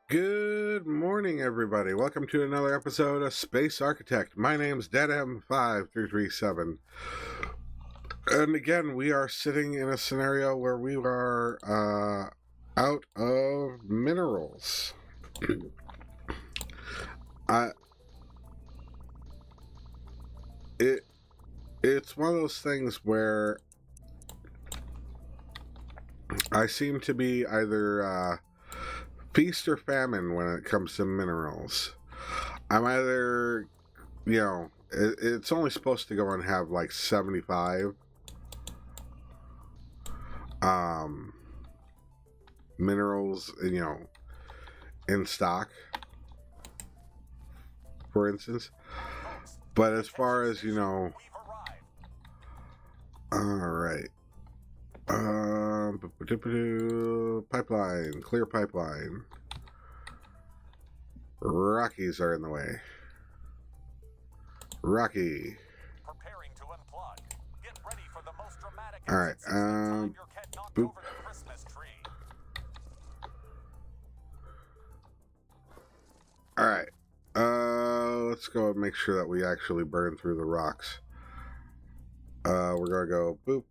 Good morning, everybody. Welcome to another episode of Space Architect. My name's DeadM5337. And again, we are sitting in a scenario where we are out of minerals. It's one of those things where I seem to be either feast or famine when it comes to minerals. I'm either, it's only supposed to go and have like 75 minerals, in stock, for instance. But as far as, alright. Pipeline, clear pipeline. Rockies are in the way. Rocky. Preparing to unplug. Get ready for the most dramatic. All right. Boop. All right. Let's go and make sure that we actually burn through the rocks. We're gonna go boop.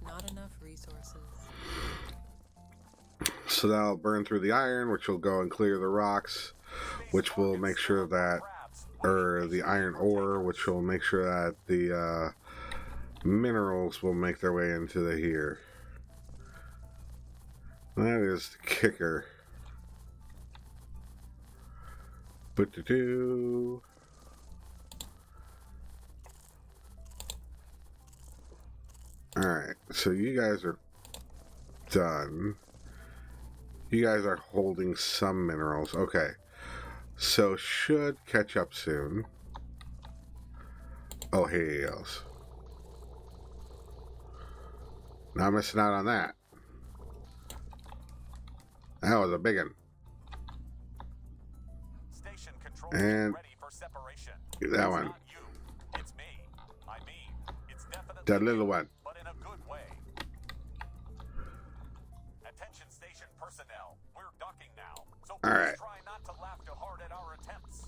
Not enough resources. So that'll burn through the iron, which will go and clear the rocks, which will make sure that, or the iron ore, which will make sure that the minerals will make their way into the here. That is the kicker. But-do-do. Alright, so you guys are done. You guys are holding some minerals. Okay. So should catch up soon. Oh, hey, else. Not missing out on that. That was a big one. Station control and ready for separation. That one. It's not you. It's me. I mean, it's definitely That little one. but in a good way. Attention station personnel. We're docking now. So please All right. try not to laugh too hard at our attempts.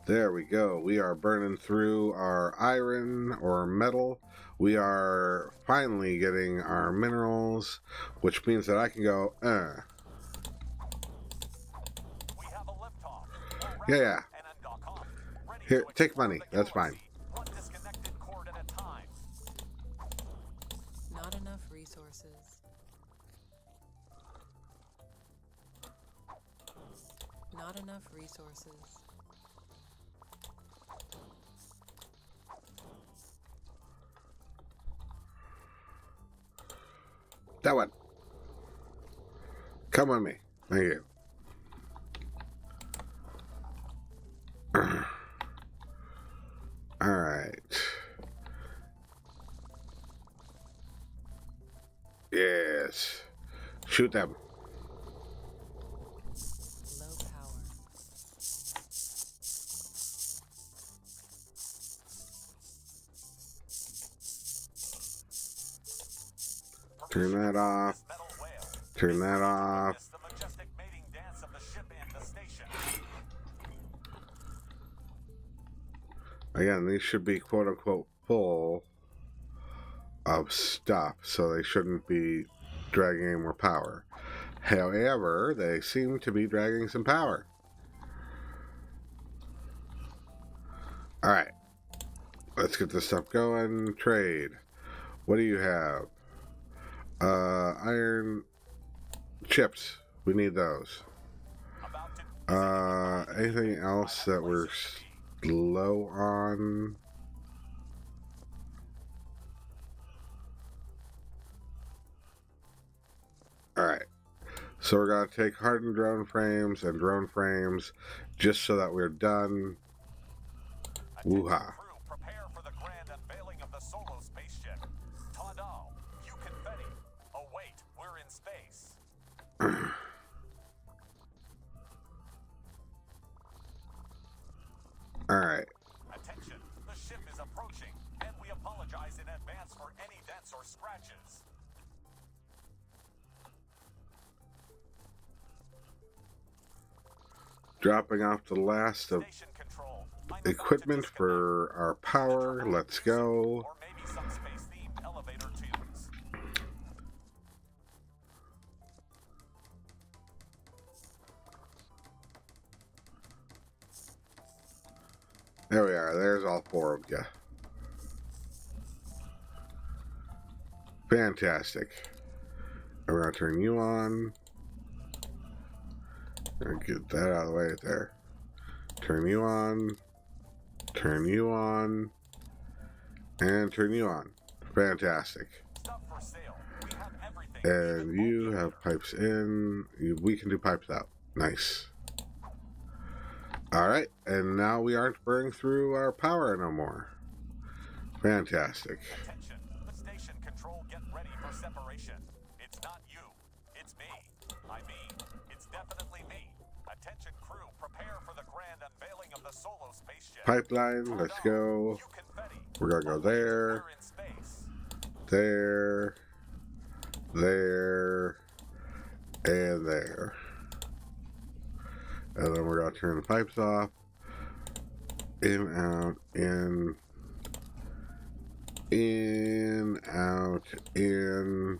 There we go. We are burning through our iron or metal. We are finally getting our minerals, which means that I can go, We have a liftoff. Yeah. And undock off. Ready Here, to take explore money. the That's galaxy. fine. One disconnected cord at a time. Not enough resources. Not enough resources. That one. Come on me. Thank you. All right. Yes. Shoot them. Low power. Turn that off. This metal whale. Turn that off. Witness the majestic mating dance of the ship and the station. Again, these should be quote unquote full of stuff, so they shouldn't be dragging any more power. However, they seem to be dragging some power. Alright. Let's get this stuff going. Trade. What do you have? Iron chips. We need those. Anything else that we're low on? Alright. So we're going to take hardened drone frames and drone frames just so that we're done. Woo-ha. Crew, prepare for the grand unveiling of the solo spaceship. Ta-da! You confetti. Oh wait, we're in space. Alright. ship is approaching, and we apologize in advance for any dents or scratches. Dropping off the last of Station control. equipment for our power. Let's go. Or maybe some space-themed elevator tubes. There we are. There's all 4 of you. Fantastic. We're going to turn you on. Get that out of the way there. Turn you on. Turn you on. And turn you on. Fantastic. Stuff for sale. We have everything. And you have pipes in. We can do pipes out. Nice. Alright, and now we aren't burning through our power no more. Fantastic. Attention. Station control, get ready for separation. It's not you. It's me. I mean, it's definitely me. Attention crew, prepare for the grand unveiling of the solo spaceship. Pipeline, let's go. You confetti. We're gonna go there, We're in space. there, there, and there. And then we're gonna turn the pipes off. In, out, in, out, in,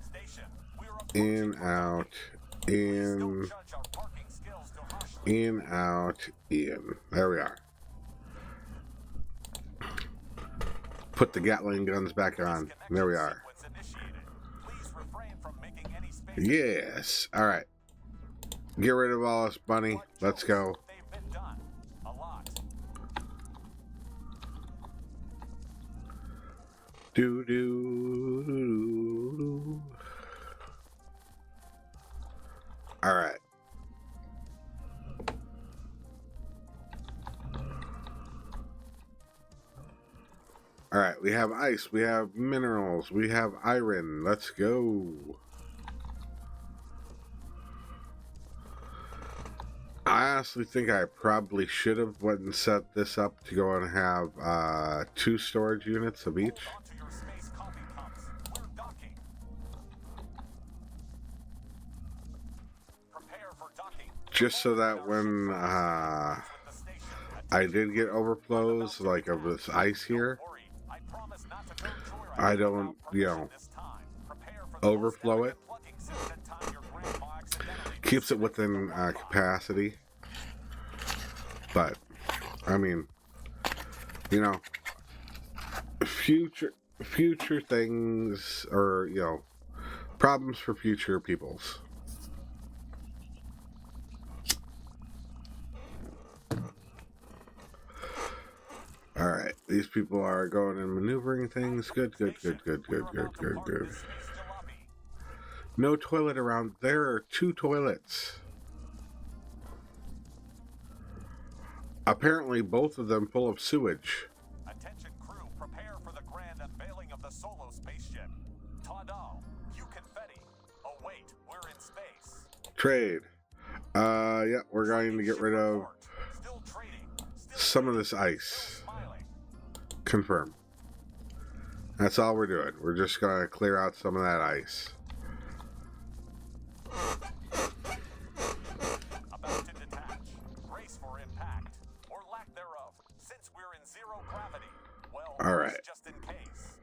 Station. in, out, in, Judge our parking skills too harshly. in, out, in. There we are. Put the Gatling guns back on. There we are. Sequence initiated. Please refrain from making any space. Yes. All right. Get rid of all this money. Let's go. They've been done. A lot. Do do do do. All right. All right. We have ice. We have minerals. We have iron. Let's go. I honestly think I probably should have went and set this up to go and have 2 storage units of each. Hold on to your space coffee cups. We're docking. Prepare for docking. Just so that when With the station. I did get overflows like of this ice here, Don't worry. I promise not to go joyriding I don't, without you permission know, this time. Prepare for the overflow most it. elegant plugging system time your grandma accidentally Keeps it within capacity. But, I mean, you know, future things, or, you know, problems for future peoples. Alright, these people are going and maneuvering things. Good, good, good, good, good, good, good, good. No toilet around. There are 2 toilets. Apparently, both of them full of sewage. Attention crew, prepare for the grand unveiling of the solo spaceship. Ta-da! You confetti. Oh wait, we're in space. Trade. Yeah, we're going to get rid of Still trading. Still some of this still ice. smiling. Confirm. That's all we're doing. We're just going to clear out some of that ice. About to detach. Brace for impact. Or lack thereof. Since we're in zero gravity. Well, All right. just in case.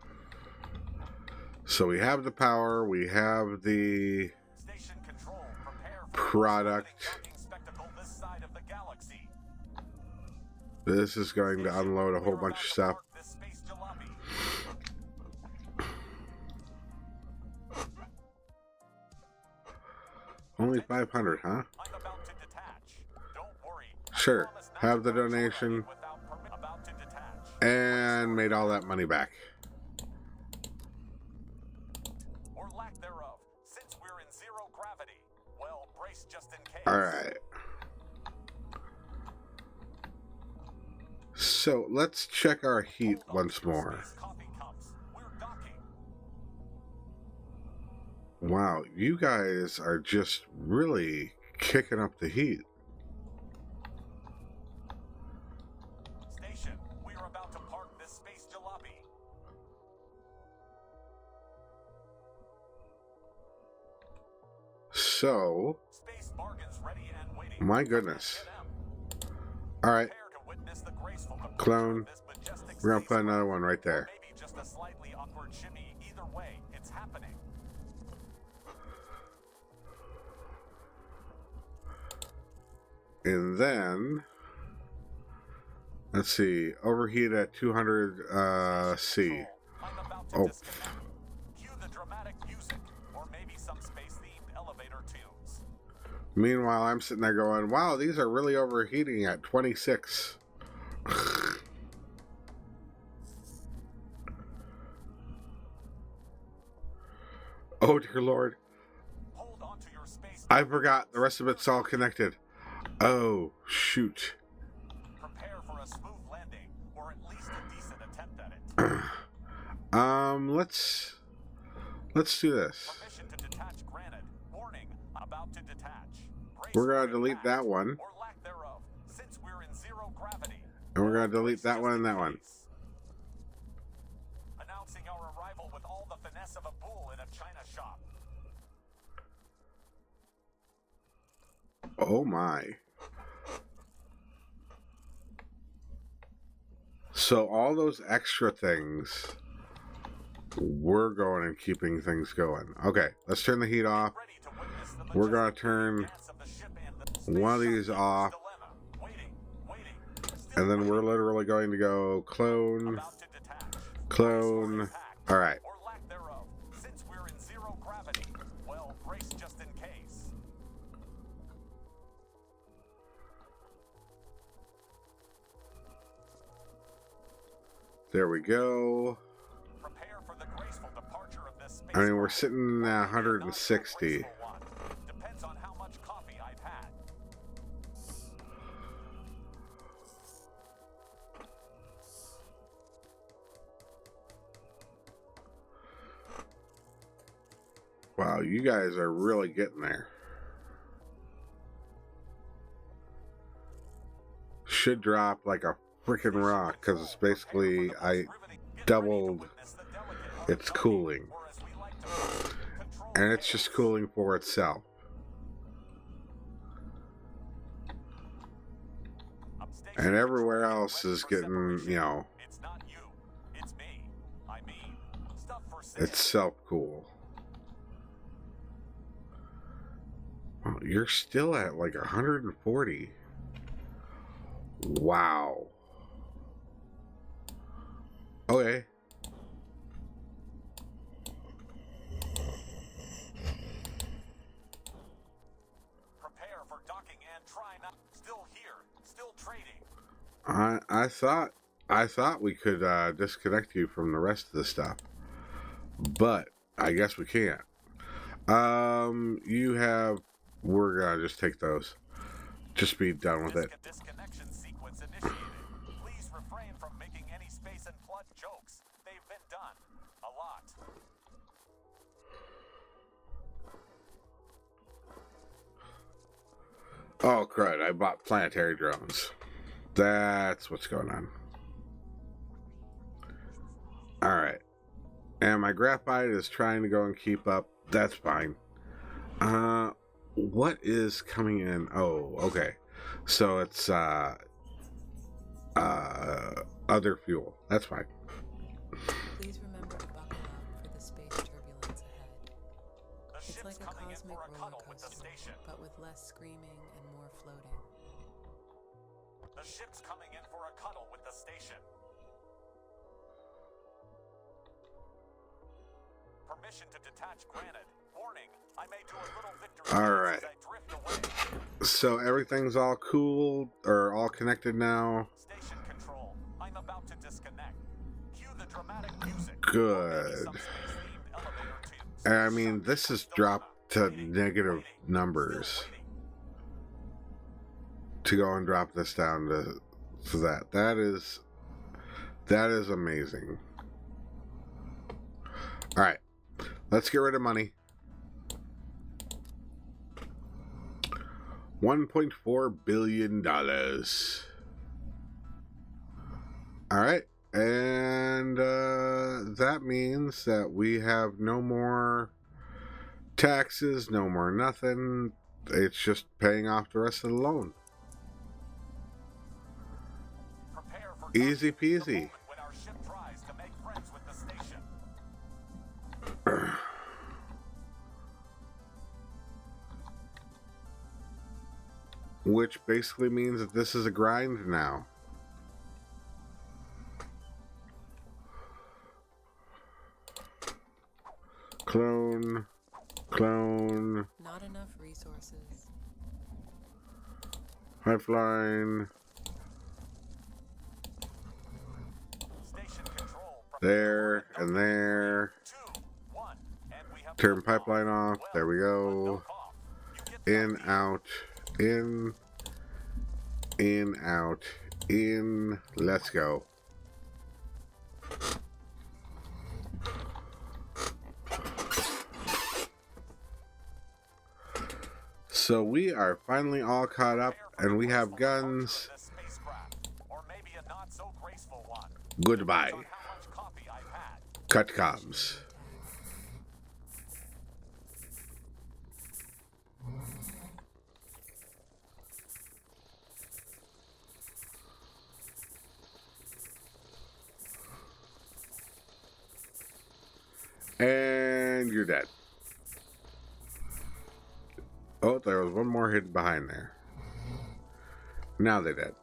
So we have the power. We have the Station control, prepare for product. the most exciting spectacle this side of the galaxy. This is going to unload a whole bunch of stuff. This space jalopy. Only 500, huh? I'm about to detach. Don't worry. Sure. I promise not Have to the go donation joyriding without permit. About to detach. and made all that money back. Or lack thereof. Since we're in zero gravity. Well, brace just in case. Alright. So let's check our heat Hold on once to your more. space coffee cups. We're docking. Wow, you guys are just really kicking up the heat. Station, we are about space jalopy. So, Space bargains ready and waiting. my goodness. Alright, Prepare to witness the graceful departure clone. of this majestic We're gonna put spacecraft. another one right Or there. maybe just a slightly awkward shimmy. Either way, it's happening. And then, let's see, overheat at 200 C. I'm about to Oh. disconnect. Cue the dramatic music, or maybe some space-themed elevator tunes. Meanwhile, I'm sitting there going, wow, these are really overheating at 26. Oh, dear Lord. Hold on to your space. I forgot. The rest of it's all connected. Oh, shoot. Prepare for a smooth landing, or at least a decent attempt at it. Let's do this. Permission to detach granted. Warning, about to detach. Brace We're for gonna delete impact, that one. or lack thereof, since we're in zero gravity. And we're gonna delete Brace that just one in and that one. case. Announcing our arrival with all the finesse of a bull in a china shop. Oh my. So all those extra things, we're going and keeping things going. Okay, let's turn the heat off. Ready to witness the We're gonna majestic turn dance of the ship and the one of space these shuttle off, dilemma. Waiting. Still and then we're waiting. literally going to go clone, About to detach. clone. Brace for impact, Alright. or lack thereof, since we're in zero gravity. Well, brace just in case. There we go. Prepare for the graceful departure of this space. I mean, we're sitting at Or maybe a not so 160. graceful one. Depends on how much coffee I've had. Wow, you guys are really getting there. Should drop like a freaking rock, because it's basically, I doubled its cooling. And it's just cooling for itself. And everywhere else is getting, you know, It's not you, it's me. I mean, stuff for sale. it's self-cool. Oh, you're still at like 140. Wow. Okay. Prepare for docking and try not. Still here, still trading. I thought we could disconnect you from the rest of the stuff, but I guess we can't. You have. We're gonna just take those. Just be done with it. Disconnection sequence initiated. Please refrain from making any space and flood jokes. They've been done. A lot. Oh crud! I bought planetary drones. That's what's going on. All right, and my graphite is trying to go and keep up. That's fine. What is coming in? Oh, okay. So it's other fuel. That's fine. Please remember to buckle up for the space turbulence ahead. The It's ship's like a coming in cosmic for a roller cuddle with the coaster, station. but with less screaming and more floating. The ship's coming in for a cuddle with the station. Permission to detach granted. Warning, I may do a little victory All dance right. as I drift away. So everything's all cool or all connected now. Station control, I'm about to disconnect. Cue the dramatic music. Good. Some space-themed elevator tunes. And I mean, this has dropped to negative numbers. Still waiting. To go and drop this down to that. That is amazing. All right, let's get rid of money. $1.4 billion. All right, And that means that we have no more taxes, no more nothing. It's just paying off the rest of the loan. Prepare for Easy docking, the peasy. moment when our ship tries to make friends with the station. Which basically means that this is a grind now. Clone. Not enough resources. Pipeline. Station control. There and there. 2, 1, and we have Turn liftoff. pipeline off. There we go. Well, you get the In, idea. out, in, out, in. Let's go. So we are finally all caught up, and we have guns. This spacecraft, or maybe a not so graceful one. Goodbye. On how much coffee I've had. Cut comms. And you're dead. Oh, there was one more hidden behind there. Now they're dead.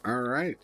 All right.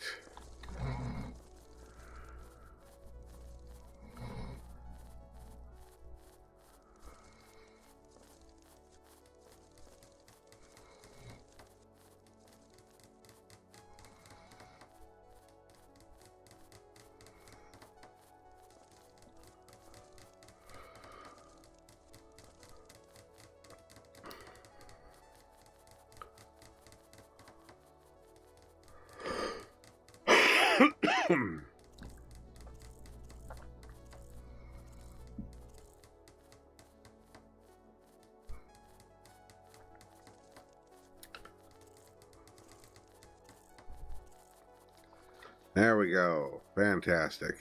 There we go. Fantastic.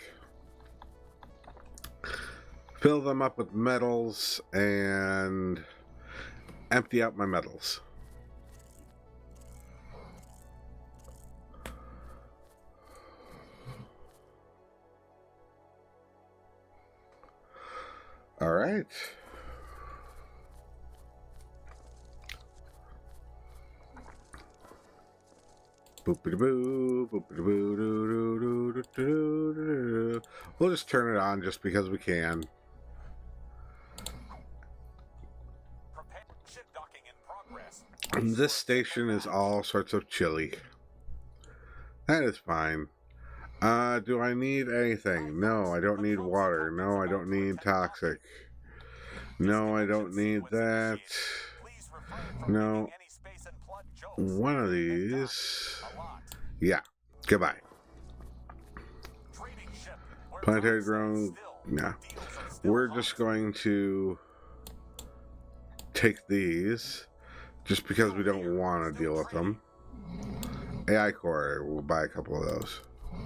Fill them up with metals and empty out my metals. All right. Boop-a-da-boo, boop-a-da-boo-doo-doo-doo-doo-doo-doo. We'll just turn it on just because we can. Prepare ship docking in progress. And this station is all sorts of chilly. That is fine. Do I need anything? No, I don't need water. No, I don't need toxic. No, I don't need that. Please refrain from No. making any space and plug jokes. One of these. A lot. Yeah. Goodbye. Trading ship. Where Planetary time drone. stands still. No. Deals are still We're hot. just going to take these just because we don't want to deal with them. AI core, we'll buy a couple of those.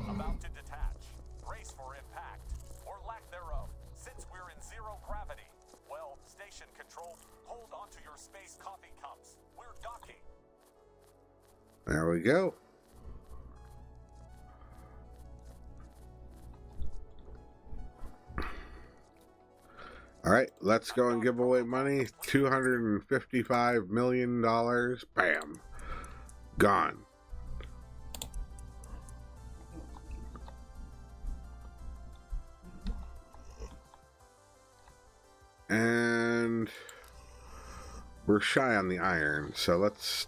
About to detach. Brace for impact. Or lack thereof. Since we're in zero gravity. Well, station control, hold onto your space coffee cups. We're docking. There we go. All right, let's go and give away money. $255 million. Bam. Gone. And we're shy on the iron, so let's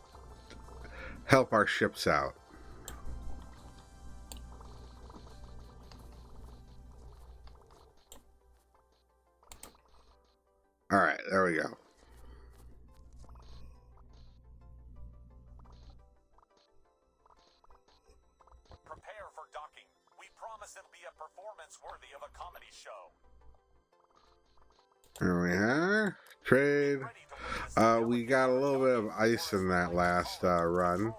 help our ships out. All right, there we go. Prepare for docking. We promise it'll be a performance worthy of a comedy show. There we are. Trade. Ready to witness the We got a little bit of ice in that last run,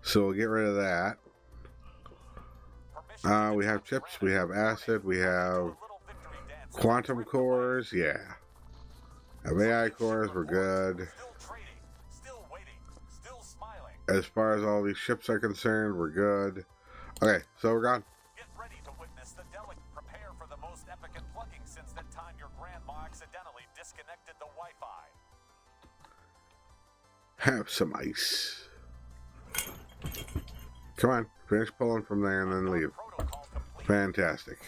so we'll get rid of that. We have chips, we have acid, we have quantum cores, yeah. Have AI cores, we're good. Still trading, still waiting, still smiling. As far as all these ships are concerned, we're good. Okay, so we're gone. Get ready to witness the delicate. Prepare for the most epic unplugging since that time your grandma accidentally disconnected the Wi-Fi. Have some ice. Come on, finish pulling from there and then leave. Protocol complete. Fantastic.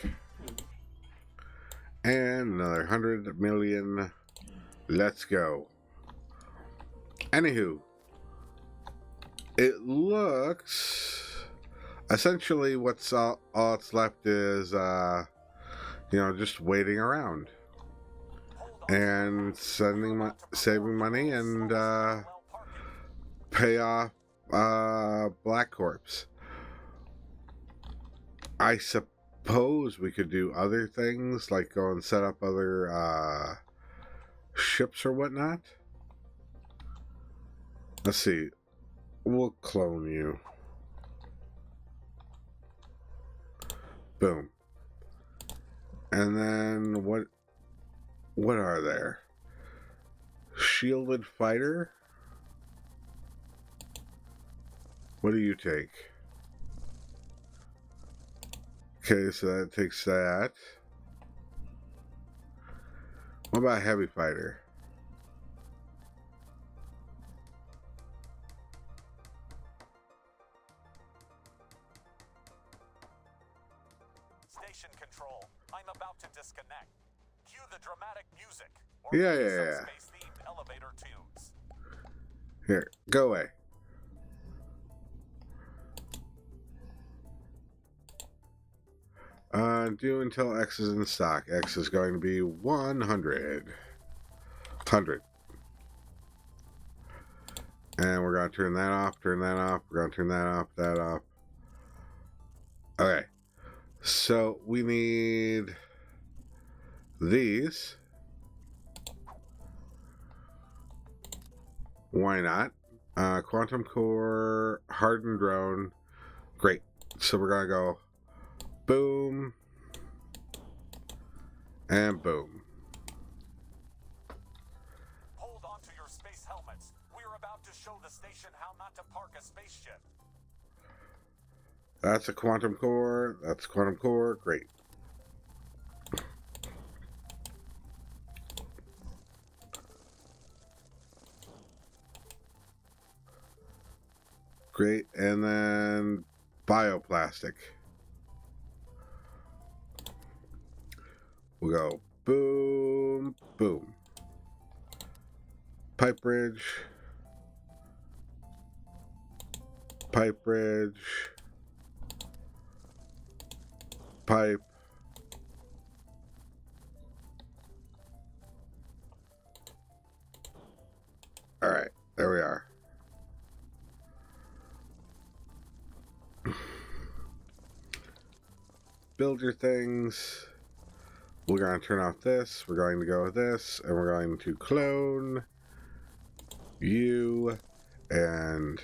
And another 100 million. Let's go. Anywho, it looks essentially what's all that's left is just waiting around and saving money and pay off Black Corps. I suppose we could do other things like go and set up other ships or whatnot. Let's see. We'll clone you. Boom. And then what are there? Shielded fighter? What do you take? Okay, so that takes that. What about heavy fighter? Station control. I'm about to disconnect. Cue the dramatic music. Yeah. Some space-themed elevator tunes. Here, go away. Do until X is in stock. X is going to be 100. 100. And we're going to turn that off, we're going to turn that off. Okay. So we need these. Why not? Quantum core, hardened drone. Great. So we're going to go boom and boom. Hold on to your space helmets. We're about to show the station how not to park a spaceship. That's a quantum core. That's a quantum core. Great. Great. And then bioplastic. We'll go boom, boom. Pipe bridge. Pipe bridge. Pipe. All right, there we are. Build your things. We're going to turn off this. We're going to go with this, and we're going to clone you, and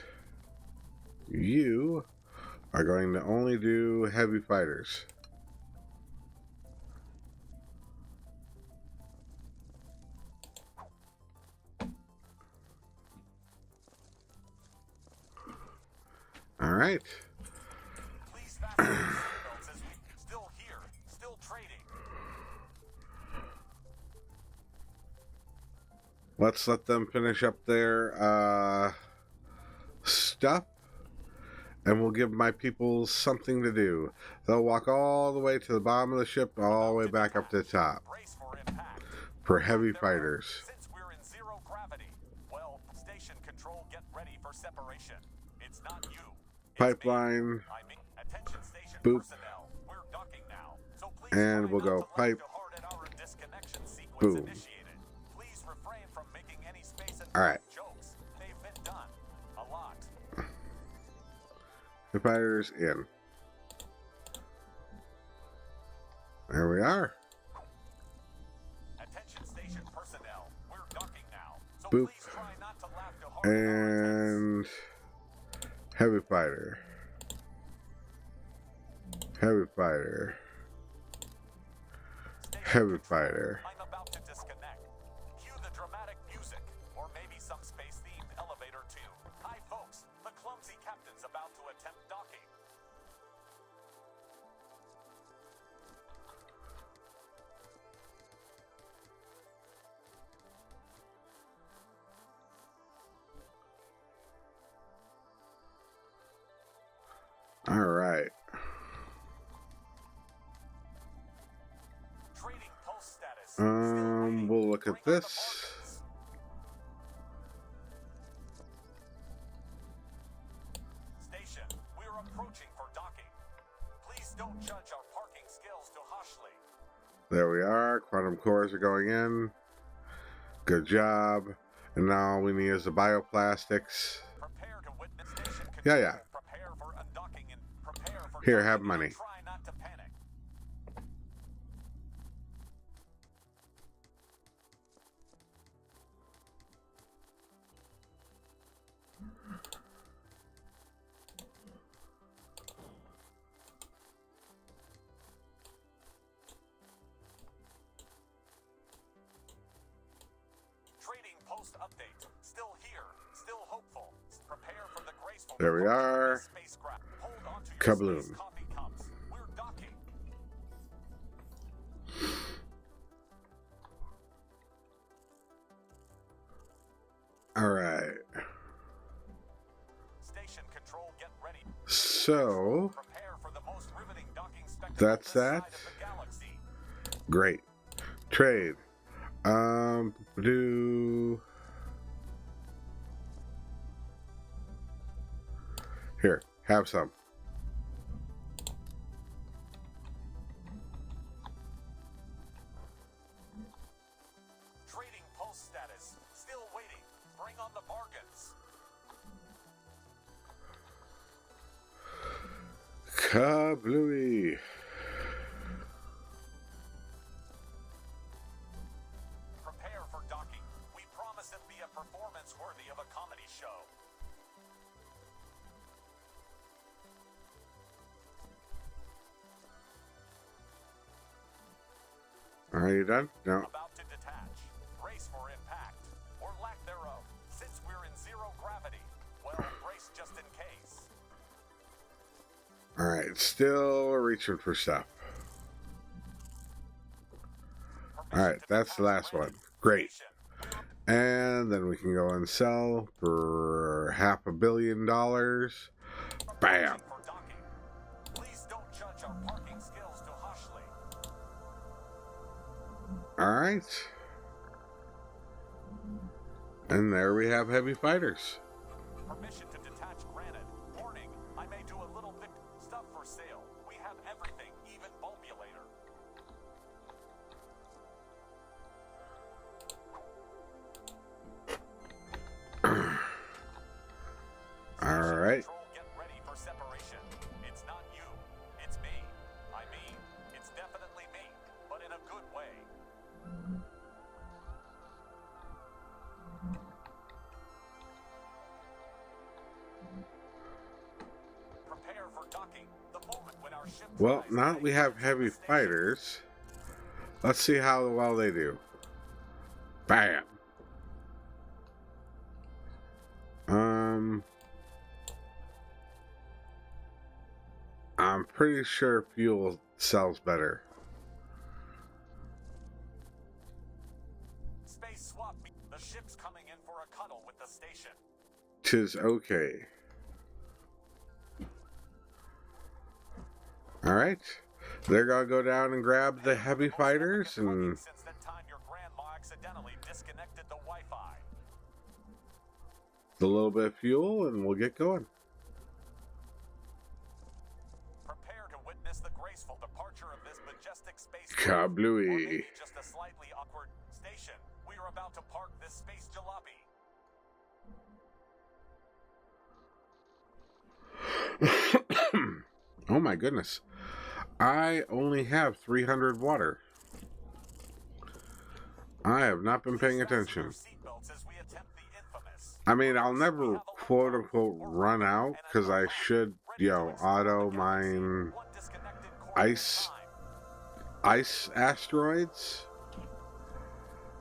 you are going to only do heavy fighters. All right. Please fasten your seatbelts as we still here, still trading. Let's let them finish up their stuff, and we'll give my people something to do. They'll walk all the way to the bottom of the ship, all the way back up to the top. Brace for impact. For heavy fighters. Since we're in zero gravity, well, station control, get ready for separation. It's not you. It's Pipeline. me. I mean, attention station Boop. personnel. We're docking now. So please And try we'll not go to laugh pipe. too hard at our disconnection sequence Boom. initiated. Please refrain from making any space and All right. jokes. They've been done. A lot. The fighters in. There we are. Attention station personnel. We're So Boop. please try not to laugh too hard at our attempts. And heavy fighter. Heavy fighter. Station Heavy control, fighter. I'm about to disconnect. Cue the dramatic music, or maybe some space-themed elevator too. Hi folks, the clumsy captain's about to attempt docking. All right. Trading pulse status. Still waiting. We'll look Bring at on the this. bargains. Station, we're approaching for docking. Please don't judge our parking skills too harshly. There we are. Quantum cores are going in. Good job. And now all we need is the bioplastics. Prepare to witness station control. Yeah, yeah. Prepare for undocking and prepare for Here, docking have and money. Try not to panic. Trading post update. Still here. Still hopeful. Prepare for the graceful There we departure of are. this spacecraft. Hold on to your Kabloom. space coffee cups. We're docking. All right. Station control, get ready. So, Prepare for the most riveting docking spectacle that's this side that. of the galaxy. Great. Trade. Do... Here, have some. Trading pulse status. Still waiting. Bring on the bargains. Kablooey. Prepare for docking. We promise it'll be a performance worthy of a comedy show. Are you done? No. About to detach. Brace for impact. Or lack thereof. Since we're in zero gravity. Well, brace just in case. All right, still reaching for stuff. All right, that's the last one. Great. And then we can go and sell for $500 million. Bam. For docking. Please don't judge our parking skills too harshly. All right. And there we have heavy fighters. Permission to detach granted. Warning, I may do a little bit stuff for sale. We have everything, even bulbulator. All right. Control, get ready for separation. It's not you, it's me. I mean, it's definitely me, but in a good way. Prepare for docking. The moment when our ship Well, flies now that we have to the heavy station. fighters, let's see how well they do. Bam. I'm pretty sure fuel sells better. Space swap. The ship's coming in for a cuddle with the station. 'Tis okay. Alright. They're gonna go down and grab the heavy fighters and Since that time your grandma accidentally disconnected the Wi-Fi. a little bit of fuel and we'll get going. Prepare to witness the graceful departure of this majestic space. Kablooey. Or maybe just a slightly awkward station. We are about to park this space jalopy. Oh my goodness. I only have 300 water. I have not been paying Fasten attention. your seatbelts as we attempt I mean, I'll never quote unquote run out because I should, auto mine ice asteroids.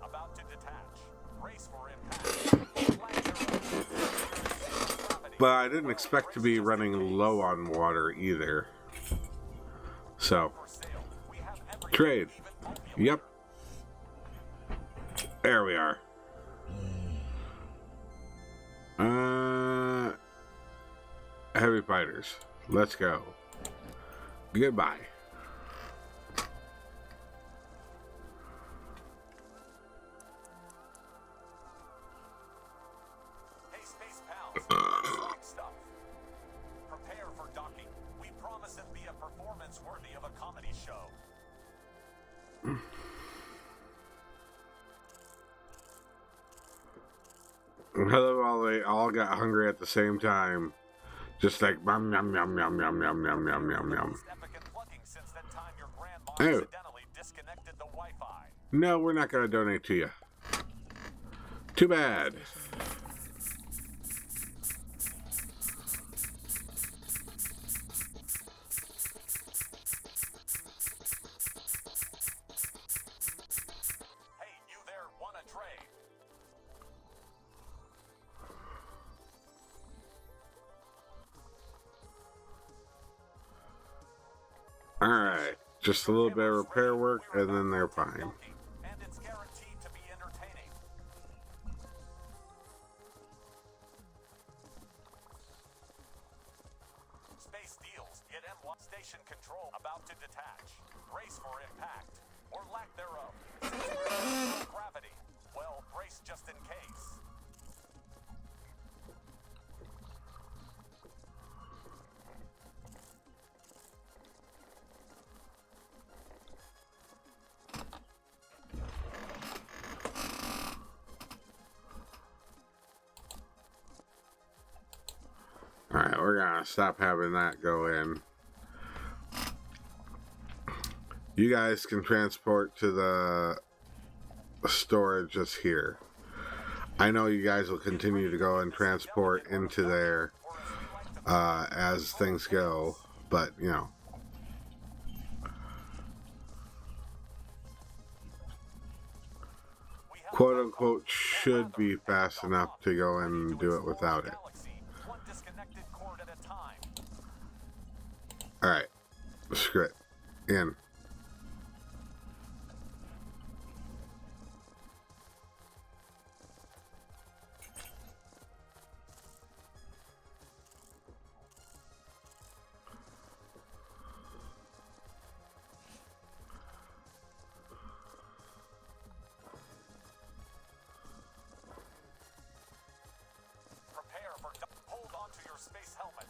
About to detach. Brace for impact. But I didn't expect to be running low on water either. So, trade. Yep. There we are. Heavy fighters. Let's go. Goodbye. Hey, space pals. Stuff. Prepare for docking. We promise it'll be a performance worthy of a comedy show. Hello, they all got hungry at the same time. Just like yum yum yum yum yum yum yum yum yum yum. Oh. No, we're not gonna donate to you. Too bad. Hey, you there, wanna trade? Alright, just a little bit of repair work and then they're fine. And it's guaranteed to be entertaining. Space deals. Get M1 station control about to detach. Brace for impact, or lack thereof. Gravity. Well, brace just in case. Alright, we're gonna stop having that go in. You guys can transport to the storage just here. I know you guys will continue to go and transport into there as things go, but quote unquote should be fast enough to go and do it without it. Alright, screw it. In.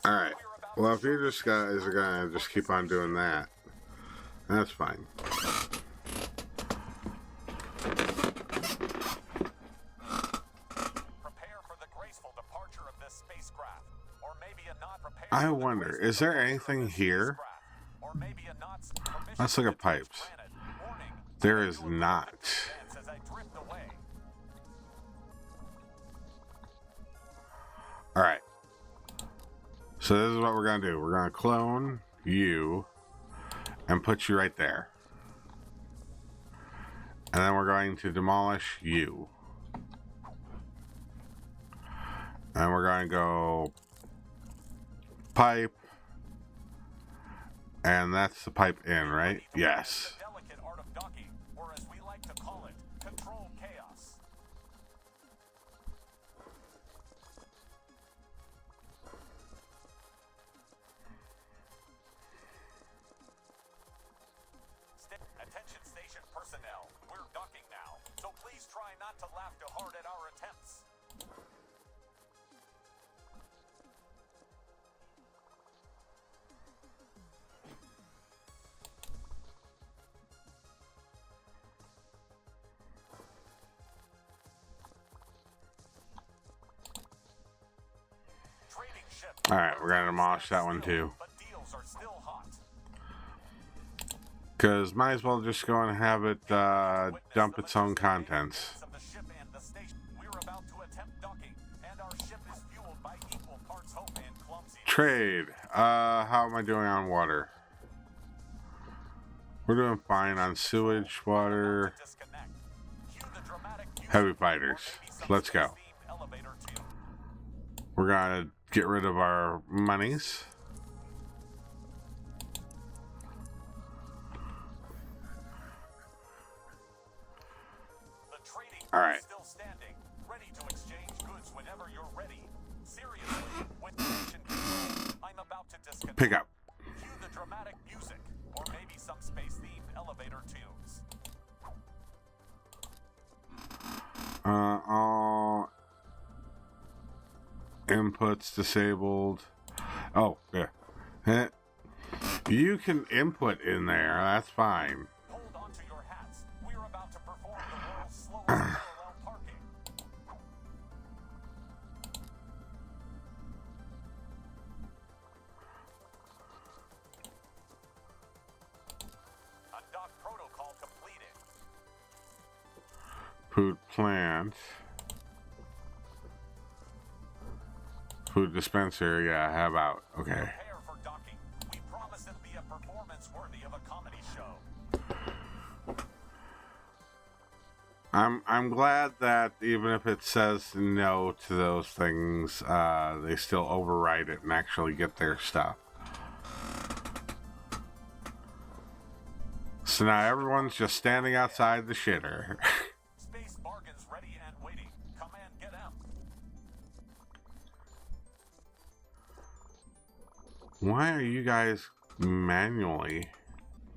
Alright, well if you just guys are gonna just keep on doing that, that's fine. Prepare for the graceful departure of this spacecraft. Or maybe a not prepared. I wonder, is there anything here? Or maybe a not Let's look at pipes. There is not. as I drift away. Alright. So this is what we're going to do. We're going to clone you and put you right there. And then we're going to demolish you. And we're going to go pipe. And that's the pipe in, right? Yes. Delicate art of docking, or as we like to call it, control chaos. Attention station personnel, we're docking now, so please try not to laugh too hard at our attempts. Alright, we're going to demolish that one too. But deals are still hot. Because might as well just go and have it dump its own contents. Of the ship and the station. We're about to attempt docking, and our Trade. How am I doing on water? We're doing fine on sewage, water, heavy fighters. Let's go. We're gonna get rid of our monies. All right. Still standing, ready to exchange goods whenever you're ready. Seriously, with mission control, I'm about to disconnect. Pick up. Cue the dramatic music, or maybe some space-themed elevator tunes. All inputs disabled. Oh, yeah. You can input in there. That's fine. Hold on to your hats. We're about to perform the world's slowest parallel parking. Undock protocol completed. Food plant. Food dispenser, yeah, how about? Okay. Prepare for docking. We promise it'll be a performance worthy of a comedy show. I'm glad that even if it says no to those things, they still override it and actually get their stuff. So now everyone's just standing outside the shitter. Space bargains ready and waiting. Command, get out. Why are you guys manually?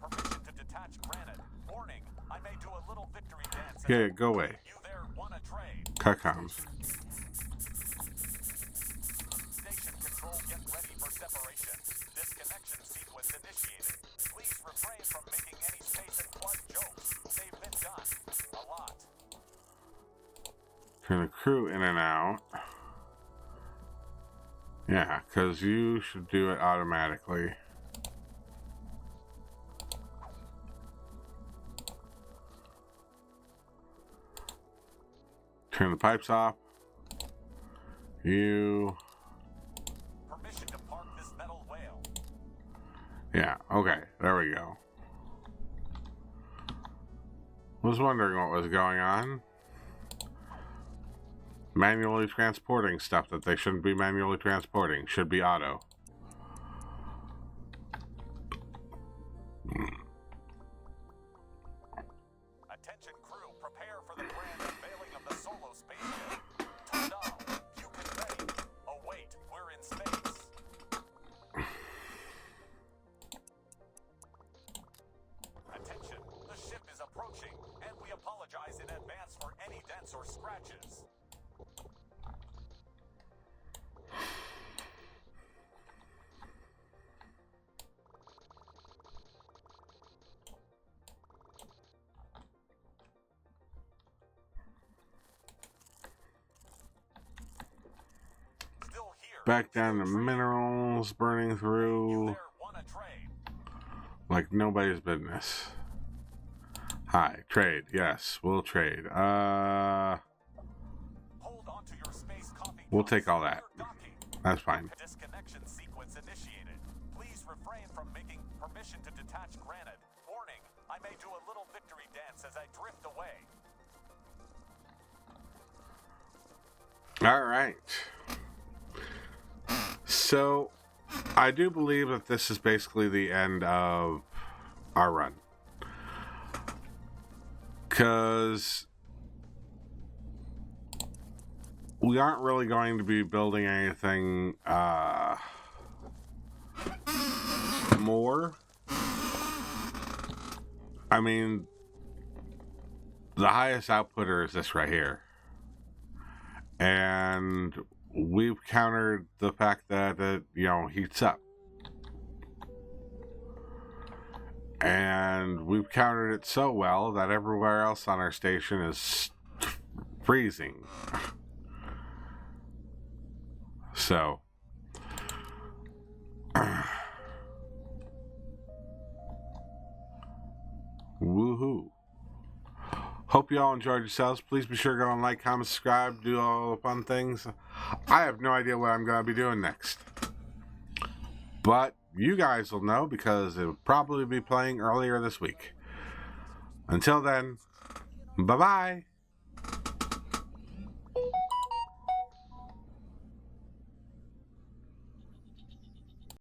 Permission to detach granite. Warning, I may do a little victory dance. Yeah, go away. You there want a trade? Cuckoms. Station control, get ready for separation. Disconnection sequence initiated. Please refrain from making any space and flood jokes. They've been done. A lot. Turn the crew in and out. Yeah, because you should do it automatically. Turn the pipes off. You... Permission to park this metal whale. Yeah, okay, there we go. Was wondering what was going on. Manually transporting stuff that they shouldn't be manually transporting. Should be auto. Attention crew, prepare for the grand unveiling of the solo spaceship. Tundal, Buchan ready. Oh wait, we're in space. Attention, the ship is approaching, and we apologize in advance for any dents or scratches. Still here. Back down to minerals, burning You through there want a trade? like nobody's business. Hi, trade. Yes, we'll trade. Hold on to your space coffee We'll cups. take all that. We're docking. That's fine. Disconnection sequence initiated. Please refrain from making permission to detach granite. Warning, I may do a little victory dance as I drift away. All right. So, I do believe that this is basically the end of our run. Because we aren't really going to be building anything more. I mean, the highest outputter is this right here. And we've countered the fact that it, heats up. And we've countered it so well that everywhere else on our station is freezing. So, woohoo. Hope you all enjoyed yourselves. Please be sure to go and like, comment, subscribe, do all the fun things. I have no idea what I'm going to be doing next. but you guys will know because it'll probably be playing earlier this week. Until then, bye-bye.